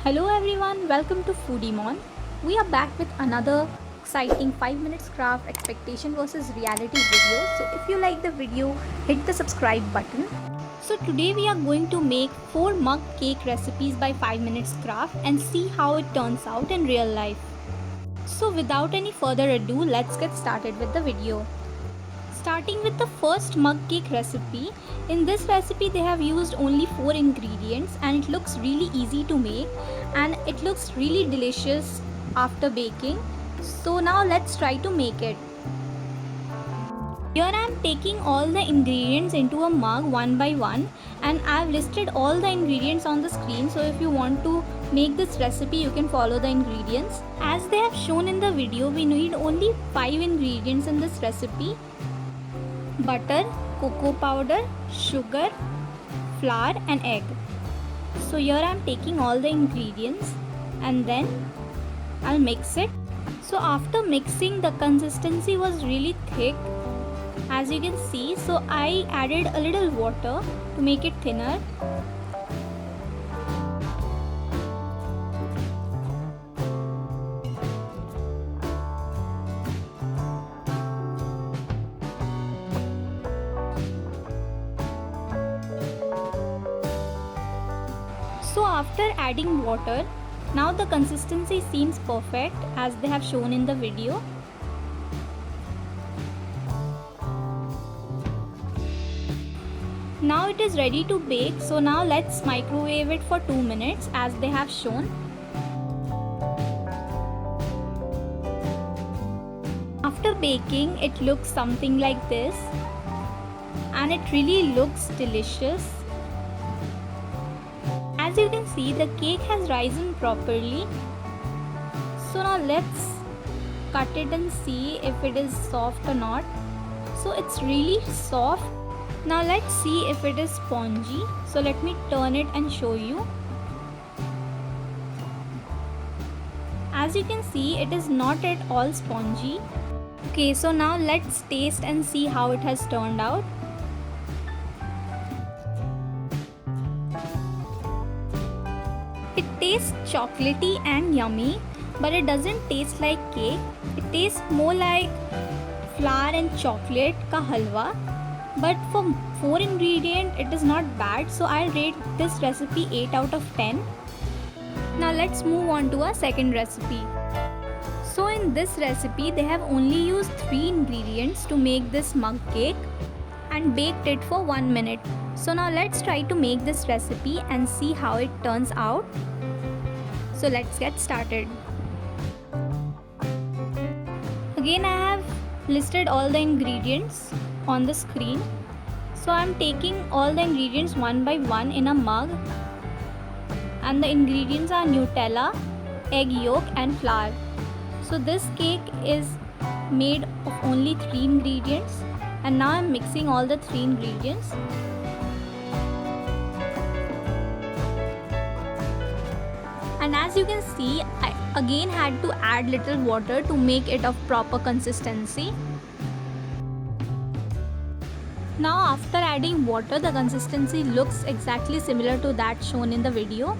Hello everyone, welcome to Foodiemon. We are back with another exciting 5 minutes craft expectation versus reality video. So if you like the video, hit the subscribe button. So today we are going to make 4 mug cake recipes by 5 minutes craft and see how it turns out in real life. So without any further ado, let's get started with the video. Starting with the first mug cake recipe. In this recipe they have used only 4 ingredients and it looks really easy to make and it looks really delicious after baking. So now let's try to make it. Here I am taking all the ingredients into a mug one by one and I have listed all the ingredients on the screen, so if you want to make this recipe you can follow the ingredients. As they have shown in the video, we need only 5 ingredients in this recipe: butter, cocoa powder, sugar, flour and egg. So here I am taking all the ingredients and then I'll mix it. So after mixing, the consistency was really thick as you can see, so I added a little water to make it thinner. So after adding water, now the consistency seems perfect as they have shown in the video. Now it is ready to bake, so now let's microwave it for 2 minutes as they have shown. After baking, it looks something like this and it really looks delicious. As you can see, the cake has risen properly. So now let's cut it and see if it is soft or not. So it's really soft. Now let's see if it is spongy. So let me turn it and show you. As you can see, it is not at all spongy. Okay, so now let's taste and see how it has turned out. It tastes chocolatey and yummy, but it doesn't taste like cake. It tastes more like flour and chocolate ka halwa. But for 4 ingredients, it is not bad, so I'll rate this recipe 8 out of 10. Now let's move on to our second recipe. So in this recipe, they have only used 3 ingredients to make this mug cake and baked it for 1 minute. So now let's try to make this recipe and see how it turns out. So let's get started. Again, I have listed all the ingredients on the screen. So I'm taking all the ingredients one by one in a mug, and the ingredients are Nutella, egg yolk and flour. So this cake is made of only 3 ingredients and now I'm mixing all the 3 ingredients. And as you can see, I again had to add little water to make it of proper consistency. Now after adding water, the consistency looks exactly similar to that shown in the video.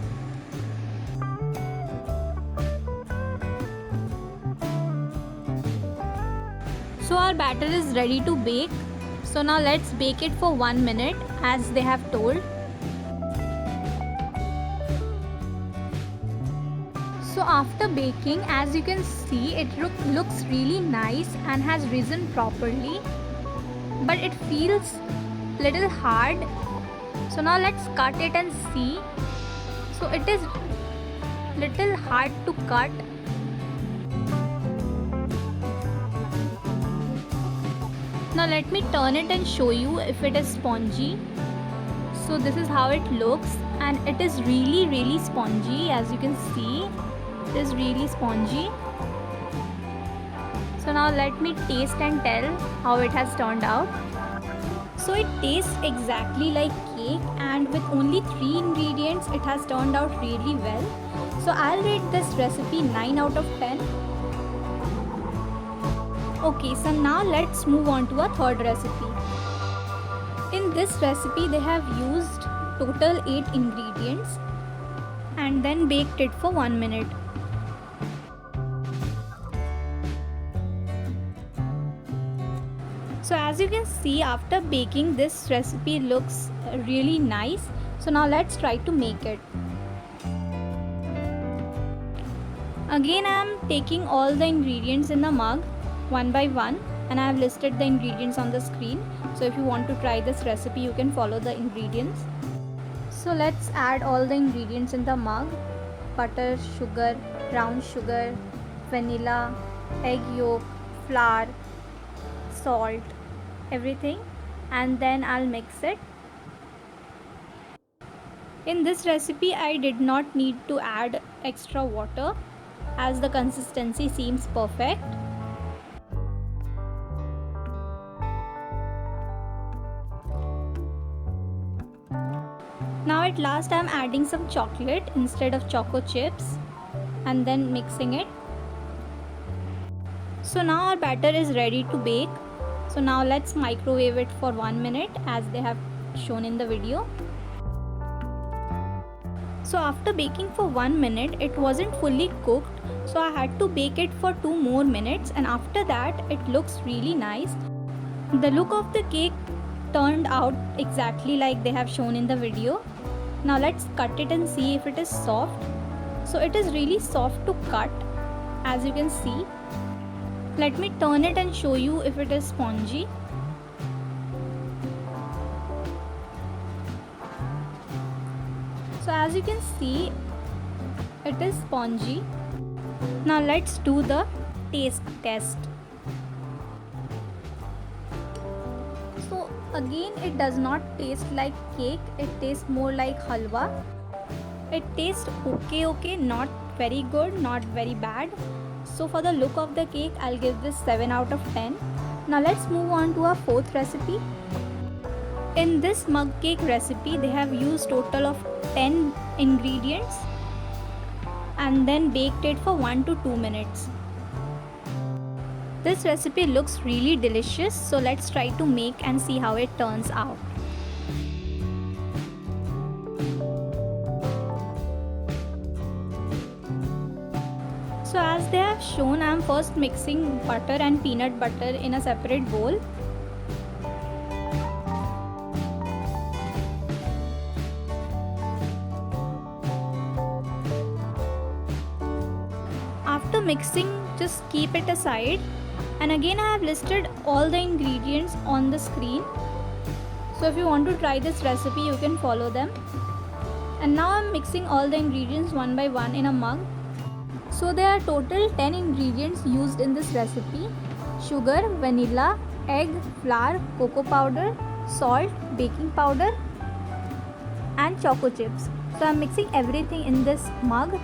So our batter is ready to bake. So now let's bake it for 1 minute as they have told. So after baking, as you can see, it looks really nice and has risen properly, but it feels little hard. So now let's cut it and see. So it is little hard to cut. Now let me turn it and show you if it is spongy. So this is how it looks and it is really spongy. As you can see, it is really spongy. So now let me taste and tell how it has turned out. So it tastes exactly like cake and with only 3 ingredients it has turned out really well. So I'll rate this recipe 9 out of 10. Okay, so now let's move on to our third recipe. In this recipe they have used total 8 ingredients and then baked it for 1 minute. So as you can see, after baking, this recipe looks really nice. So now let's try to make it. Again, I am taking all the ingredients in the mug one by one, and I have listed the ingredients on the screen. So if you want to try this recipe, you can follow the ingredients. So let's add all the ingredients in the mug: butter, sugar, brown sugar, vanilla, egg yolk, flour, salt, everything, and then I'll mix it. In this recipe, I did not need to add extra water as the consistency seems perfect. Now at last I am adding some chocolate instead of choco chips and then mixing it. So now our batter is ready to bake. So now let's microwave it for 1 minute as they have shown in the video. So after baking for 1 minute, it wasn't fully cooked, so I had to bake it for 2 more minutes, and after that it looks really nice. The look of the cake turned out exactly like they have shown in the video. Now let's cut it and see if it is soft. So it is really soft to cut, as you can see. Let me turn it and show you if it is spongy. So as you can see, it is spongy. Now let's do the taste test. So again, it does not taste like cake, it tastes more like halwa. It tastes okay, not very good, not very bad. So for the look of the cake, I'll give this 7 out of 10. Now let's move on to our fourth recipe. In this mug cake recipe, they have used total of 10 ingredients and then baked it for 1 to 2 minutes. This recipe looks really delicious, so let's try to make and see how it turns out. So as they have shown, I am first mixing butter and peanut butter in a separate bowl. After mixing, just keep it aside, and again I have listed all the ingredients on the screen, so if you want to try this recipe you can follow them. And now I am mixing all the ingredients one by one in a mug. So there are total 10 ingredients used in this recipe: sugar, vanilla, egg, flour, cocoa powder, salt, baking powder and choco chips. So I am mixing everything in this mug.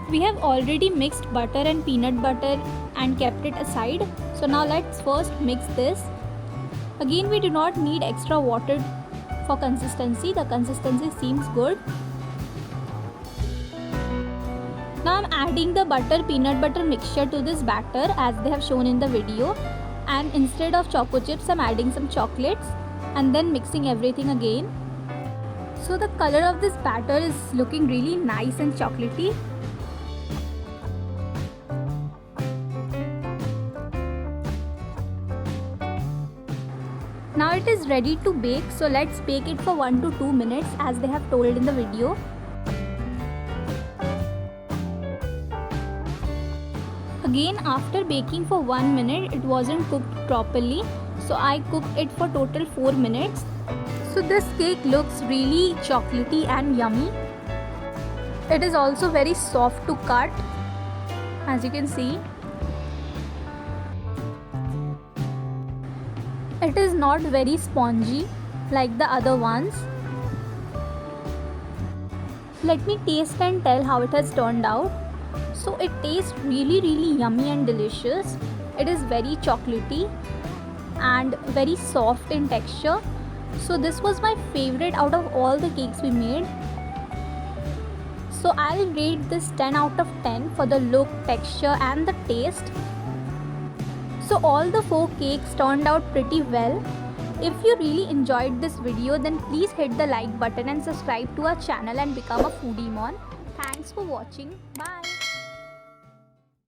We have already mixed butter and peanut butter and kept it aside. So now let's first mix this. Again, we do not need extra water for consistency. The consistency seems good. Now I'm adding the butter peanut butter mixture to this batter as they have shown in the video, and instead of choco chips I'm adding some chocolates and then mixing everything again. So the color of this batter is looking really nice and chocolatey. Now it is ready to bake, so let's bake it for 1 to 2 minutes as they have told in the video. Again, after baking for 1 minute, it wasn't cooked properly, so I cooked it for total 4 minutes. So this cake looks really chocolatey and yummy. It is also very soft to cut, as you can see. It is not very spongy like the other ones. Let me taste and tell how it has turned out. So it tastes really yummy and delicious. It is very chocolatey and very soft in texture. So this was my favorite out of all the cakes we made. So I'll rate this 10 out of 10 for the look, texture and the taste. So all the 4 cakes turned out pretty well. If you really enjoyed this video, then please hit the like button and subscribe to our channel and become a foodie mon. Thanks for watching. Bye.